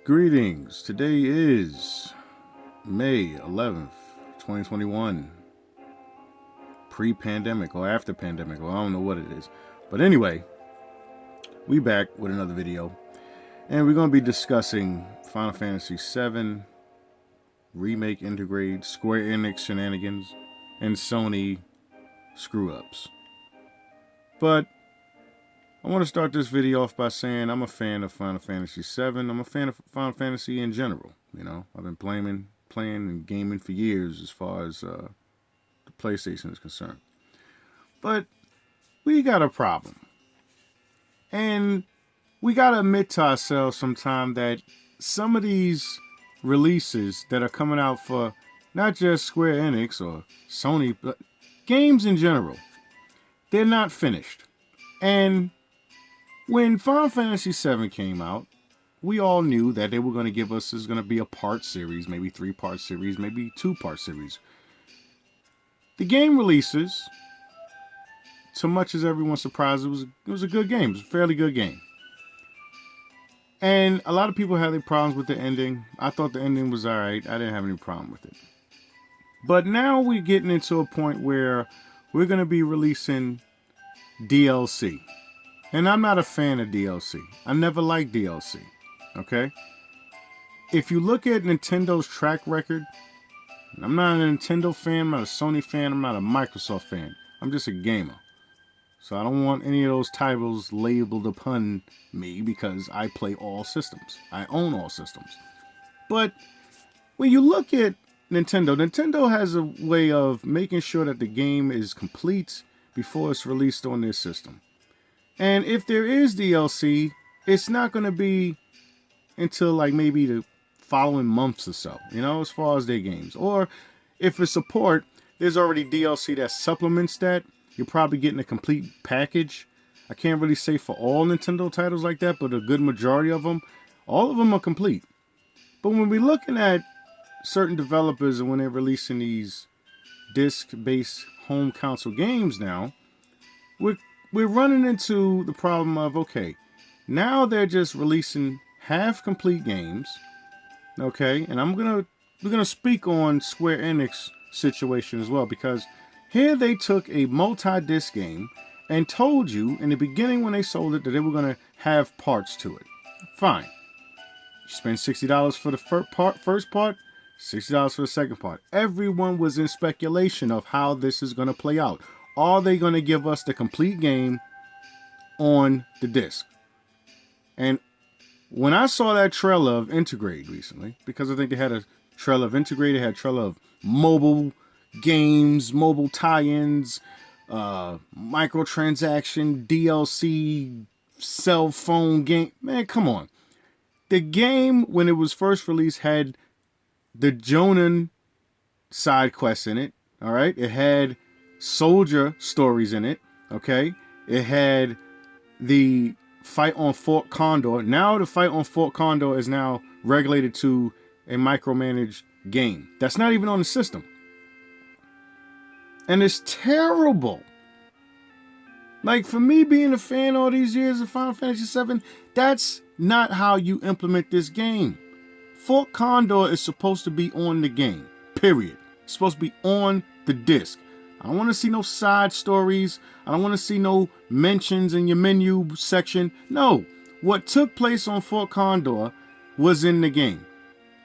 Greetings. Today is May 11th, 2021. Pre-pandemic or after pandemic, or I don't know what it is. But anyway, we back with another video. And we're going to be discussing Final Fantasy VII remake, intergrade, Square Enix shenanigans, and Sony screw-ups. But I want to start this video off by saying I'm a fan of Final Fantasy VII. I'm a fan of Final Fantasy in general. You know, I've been playing and gaming for years as far as the PlayStation is concerned. But we got a problem. And we got to admit to ourselves sometime that some of these releases that are coming out for not just Square Enix or Sony, but games in general, they're not finished. And when Final Fantasy VII came out, we all knew that they were going to give us, is going to be a part series, maybe 3-part series, maybe 2-part series. The game releases, so much as everyone's surprised, it was a good game. It was a fairly good game. And a lot of people had their problems with the ending. I thought the ending was alright. I didn't have any problem with it. But now we're getting into a point where we're going to be releasing DLC. And I'm not a fan of DLC. I never liked DLC. Okay? If you look at Nintendo's track record, I'm not a Nintendo fan, I'm not a Sony fan, I'm not a Microsoft fan. I'm just a gamer. So I don't want any of those titles labeled upon me because I play all systems. I own all systems. But when you look at Nintendo has a way of making sure that the game is complete before it's released on their system. And if there is DLC, it's not going to be until like maybe the following months or so, you know, as far as their games. Or if it's support, there's already DLC that supplements that. You're probably getting a complete package. I can't really say for all Nintendo titles like that, but a good majority of them, all of them are complete. But when we're looking at certain developers and when they're releasing these disc-based home console games now, we're running into the problem of, okay, now they're just releasing half-complete games, okay? And we're gonna speak on Square Enix situation as well, because here they took a multi-disc game and told you in the beginning when they sold it that they were gonna have parts to it. Fine. You spend $60 for the first part, $60 for the second part. Everyone was in speculation of how this is gonna play out. Are they going to give us the complete game on the disc? And when I saw that trailer of Intergrade recently, because I think they had a trailer of Intergrade, they had a trailer of mobile games, mobile tie-ins, microtransaction, DLC, cell phone game. Man, come on. The game, when it was first released, had the Jonan side quests in it. All right? It had soldier stories in it, okay? It had the fight on Fort Condor. Now the fight on Fort Condor is now regulated to a micromanaged game. That's not even on the system. And it's terrible. Like, for me being a fan all these years of Final Fantasy VII, that's not how you implement this game. Fort Condor is supposed to be on the game, period. It's supposed to be on the disc. I don't want to see no side stories. I don't want to see no mentions in your menu section. No. What took place on Fort Condor was in the game.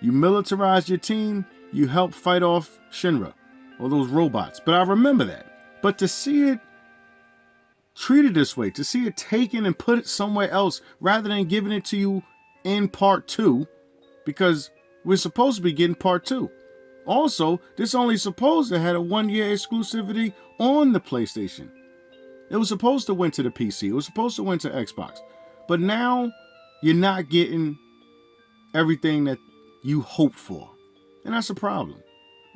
You militarized your team. You helped fight off Shinra, or those robots. But I remember that. But to see it treated this way, to see it taken and put it somewhere else rather than giving it to you in part 2, because we're supposed to be getting part 2. Also, this only supposed to have a 1-year exclusivity on the PlayStation. It was supposed to went to the PC. It was supposed to went to Xbox. But now, you're not getting everything that you hoped for. And that's a problem.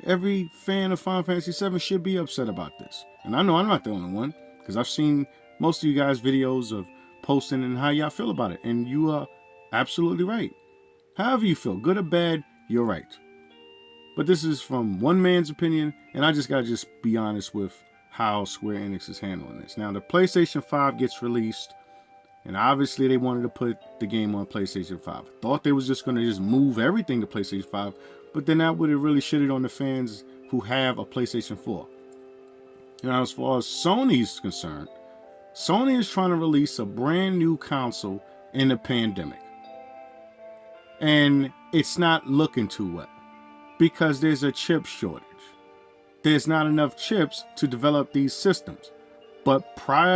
Every fan of Final Fantasy VII should be upset about this. And I know I'm not the only one, because I've seen most of you guys' videos of posting and how y'all feel about it. And you are absolutely right. However you feel, good or bad, you're right. But this is from one man's opinion, and I just gotta be honest with how Square Enix is handling this. Now, the PlayStation 5 gets released And obviously they wanted to put the game on PlayStation 5. Thought they was just going to just move everything to PlayStation 5, but then that would have really shitted on the fans who have a PlayStation 4. Now, as far as Sony's concerned, Sony is trying to release a brand new console in the pandemic. And it's not looking too well because there's a chip shortage. There's not enough chips to develop these systems. But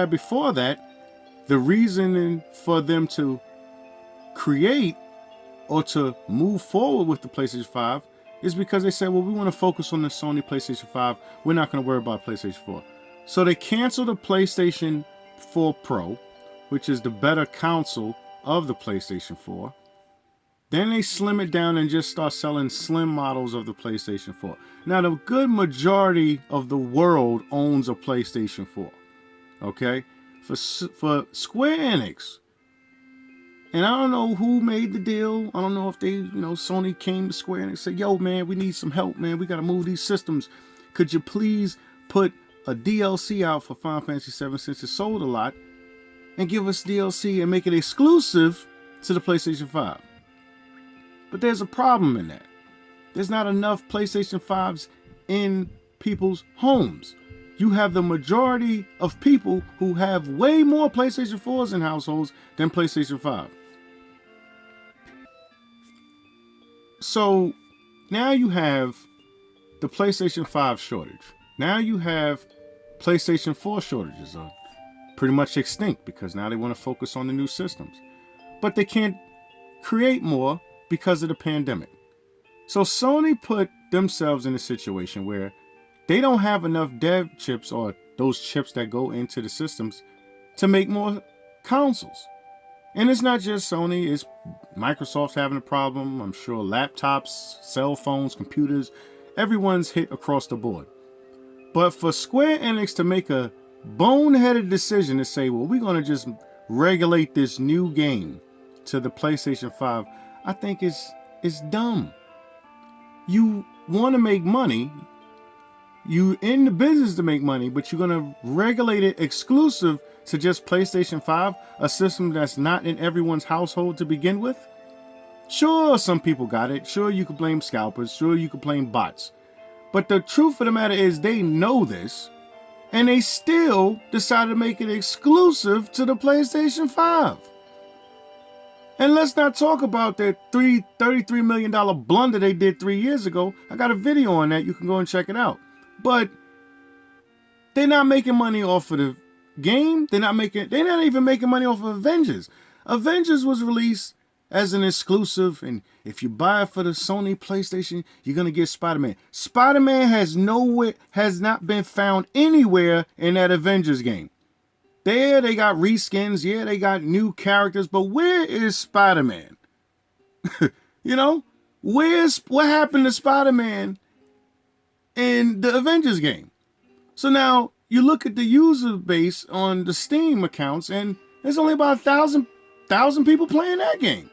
before that, the reasoning for them to create or to move forward with the PlayStation 5 is because they said, well, we want to focus on the Sony PlayStation 5. We're not going to worry about PlayStation 4. So they canceled the PlayStation 4 Pro, which is the better console of the PlayStation 4. Then they slim it down and just start selling slim models of the PlayStation 4. Now, the good majority of the world owns a PlayStation 4. Okay? For Square Enix, and I don't know who made the deal. I don't know if they, Sony came to Square Enix and said, yo, man, we need some help, man. We got to move these systems. Could you please put a DLC out for Final Fantasy VII since it sold a lot and give us DLC and make it exclusive to the PlayStation 5? But there's a problem in that. There's not enough PlayStation 5s in people's homes. You have the majority of people who have way more PlayStation 4s in households than PlayStation 5. So now you have the PlayStation 5 shortage. Now you have PlayStation 4 shortages are pretty much extinct because now they want to focus on the new systems. But they can't create more because of the pandemic. So Sony put themselves in a situation where they don't have enough dev chips or those chips that go into the systems to make more consoles. And it's not just Sony, it's Microsoft's having a problem. I'm sure laptops, cell phones, computers, everyone's hit across the board. But for Square Enix to make a boneheaded decision to say, well, we're going to just regulate this new game to the PlayStation 5, I think it's dumb. You want to make money. You in the business to make money, but you're going to regulate it exclusive to just PlayStation 5, a system that's not in everyone's household to begin with? Sure, some people got it. Sure, you could blame scalpers. Sure, you could blame bots. But the truth of the matter is they know this, and they still decided to make it exclusive to the PlayStation 5. And let's not talk about that $33 million blunder they did 3 years ago. I got a video on that. You can go and check it out. But they're not making money off of the game. They're not even making money off of Avengers. Avengers was released as an exclusive, and if you buy it for the Sony PlayStation, you're gonna get Spider-Man. Spider-Man has not been found anywhere in that Avengers game. There they got reskins, yeah, they got new characters, but where is Spider-Man? What happened to Spider-Man in the Avengers game? So now you look at the user base on the Steam accounts, and there's only about 1,000 people playing that game.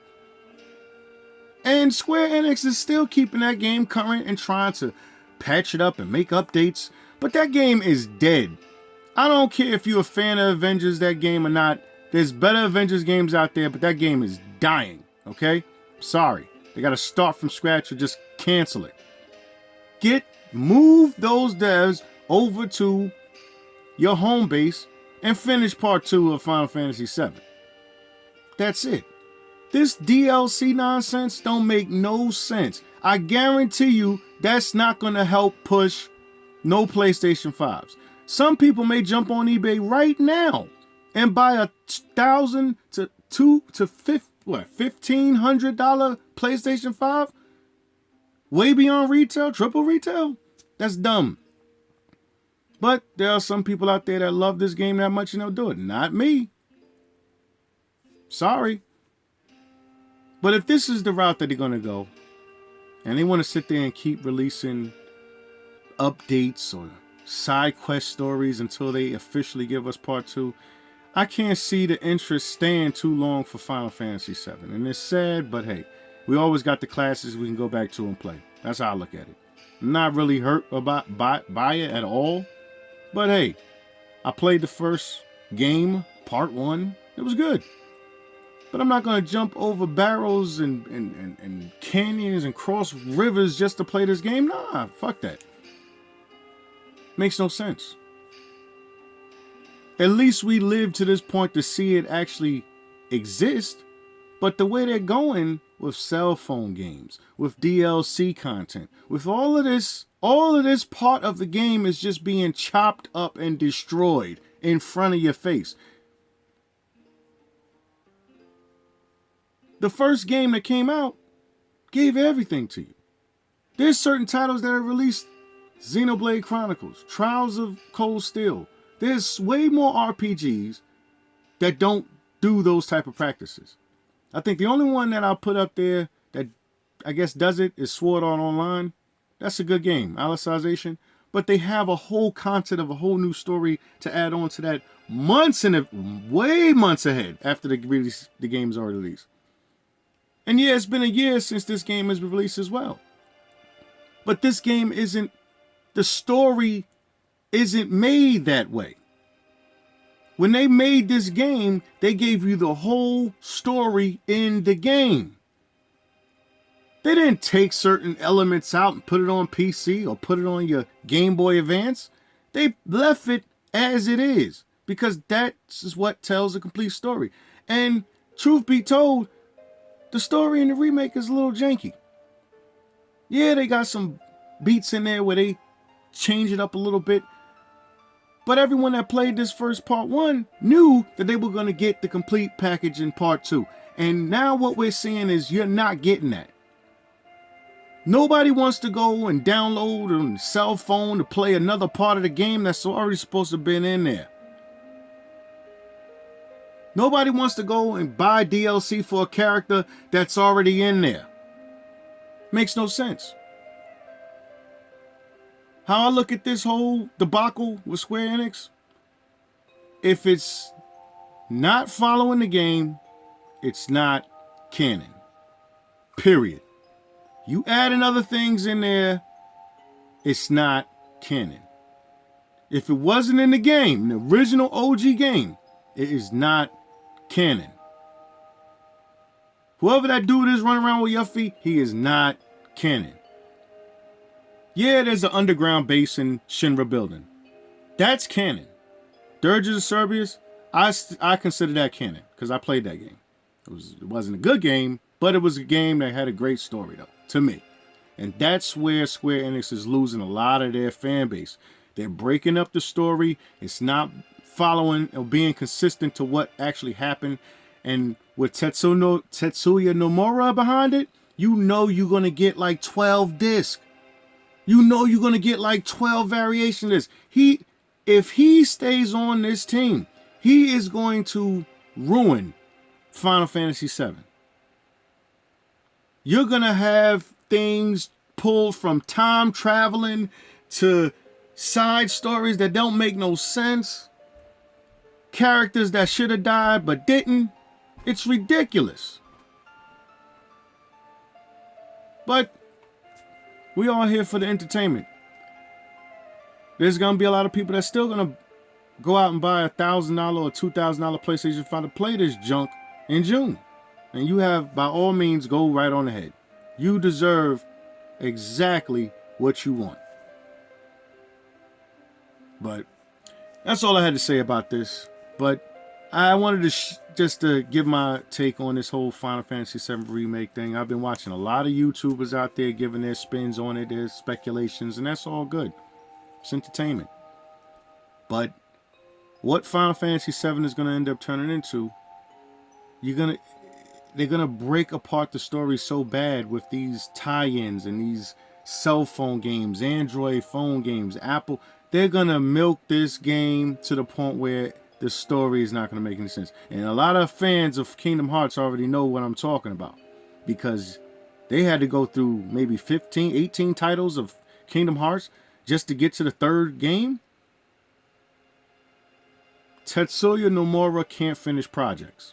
And Square Enix is still keeping that game current and trying to patch it up and make updates, but that game is dead. I don't care if you're a fan of Avengers, that game or not. There's better Avengers games out there, but that game is dying, okay? Sorry. They got to start from scratch or just cancel it. Move those devs over to your home base and finish part 2 of Final Fantasy VII. That's it. This DLC nonsense don't make no sense. I guarantee you that's not going to help push no PlayStation 5s. Some people may jump on eBay right now and buy $1,000 to $1,500 PlayStation 5, way beyond retail, triple retail. That's dumb. But there are some people out there that love this game that much and they'll do it. Not me. Sorry. But if this is the route that they're going to go, and they want to sit there and keep releasing updates or side quest stories until they officially give us part 2, I can't see the interest staying too long for Final Fantasy VII. And it's sad, but hey, we always got the classics we can go back to and play. That's how I look at it. I'm not really hurt about by it at all. But hey, I played the first game, part 1. It was good. But I'm not going to jump over barrels and canyons and cross rivers just to play this game. Nah, fuck that. Makes no sense. At least we lived to this point to see it actually exist. But the way they're going with cell phone games, with DLC content, with all of this part of the game is just being chopped up and destroyed in front of your face. The first game that came out gave everything to you. There's certain titles that are released. Xenoblade Chronicles, Trials of Cold Steel. There's way more RPGs that don't do those type of practices. I think the only one that I'll put up there that I guess does it is Sword Art Online. That's a good game, Alicization. But they have a whole content of a whole new story to add on to that way months ahead after the game's already released. And yeah, it's been a year since this game has been released as well. But this game isn't, the story isn't made that way. When they made this game, they gave you the whole story in the game. They didn't take certain elements out and put it on PC or put it on your Game Boy Advance. They left it as it is because that's what tells a complete story. And truth be told, the story in the remake is a little janky. Yeah, they got some beats in there where they change it up a little bit. But everyone that played this first part 1 knew that they were going to get the complete package in part 2. And now what we're seeing is you're not getting that. Nobody wants to go and download on a cell phone to play another part of the game that's already supposed to have been in there. Nobody wants to go and buy DLC for a character that's already in there. Makes no sense. How I look at this whole debacle with Square Enix, if it's not following the game, it's not canon. Period. You adding other things in there, it's not canon. If it wasn't in the game, the original OG game, it is not canon. Whoever that dude is running around with Yuffie, he is not canon. Yeah, there's an underground base in Shinra building. That's canon. Dirges of Cerberus, I consider that canon because I played that game. It wasn't a good game, but it was a game that had a great story though, to me. And that's where Square Enix is losing a lot of their fan base. They're breaking up the story. It's not following or being consistent to what actually happened. And with Tetsuya Nomura behind it, you know you're going to get like 12 discs. You know you're going to get like 12 variation discs. If he stays on this team, he is going to ruin Final Fantasy VII. You're going to have things pulled from time traveling to side stories that don't make no sense. Characters that should have died but didn't. It's ridiculous. But we all here for the entertainment. There's going to be a lot of people that's still going to go out and buy $1,000 or $2,000 PlayStation 5 to play this junk in June. And you have, by all means, go right on ahead. You deserve exactly what you want. But that's all I had to say about this. But I wanted to just to give my take on this whole Final Fantasy VII remake thing. I've been watching a lot of YouTubers out there giving their spins on it, their speculations, and that's all good. It's entertainment. But what Final Fantasy VII is going to end up turning into, they're going to break apart the story so bad with these tie-ins and these cell phone games, Android phone games, Apple. They're going to milk this game to the point where the story is not going to make any sense. And a lot of fans of Kingdom Hearts already know what I'm talking about because they had to go through maybe 15, 18 titles of Kingdom Hearts just to get to the third game. Tetsuya Nomura can't finish projects.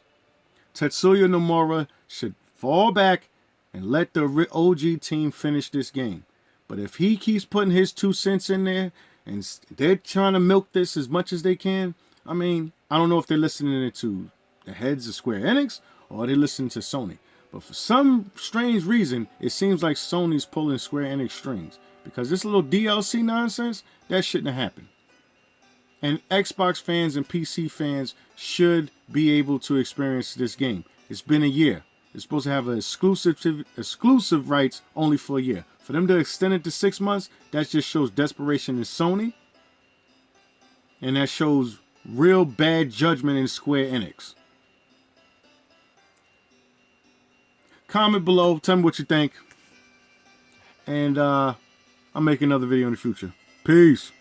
Tetsuya Nomura should fall back and let the OG team finish this game. But if he keeps putting his 2 cents in there and they're trying to milk this as much as they can, I mean, I don't know if they're listening to the heads of Square Enix or they listen to Sony. But for some strange reason, it seems like Sony's pulling Square Enix strings. Because this little DLC nonsense, that shouldn't have happened. And Xbox fans and PC fans should be able to experience this game. It's been a year. It's supposed to have exclusive rights only for a year. For them to extend it to 6 months, that just shows desperation in Sony. And that shows real bad judgment in Square Enix. Comment below, tell me what you think. And I'll make another video in the future. Peace.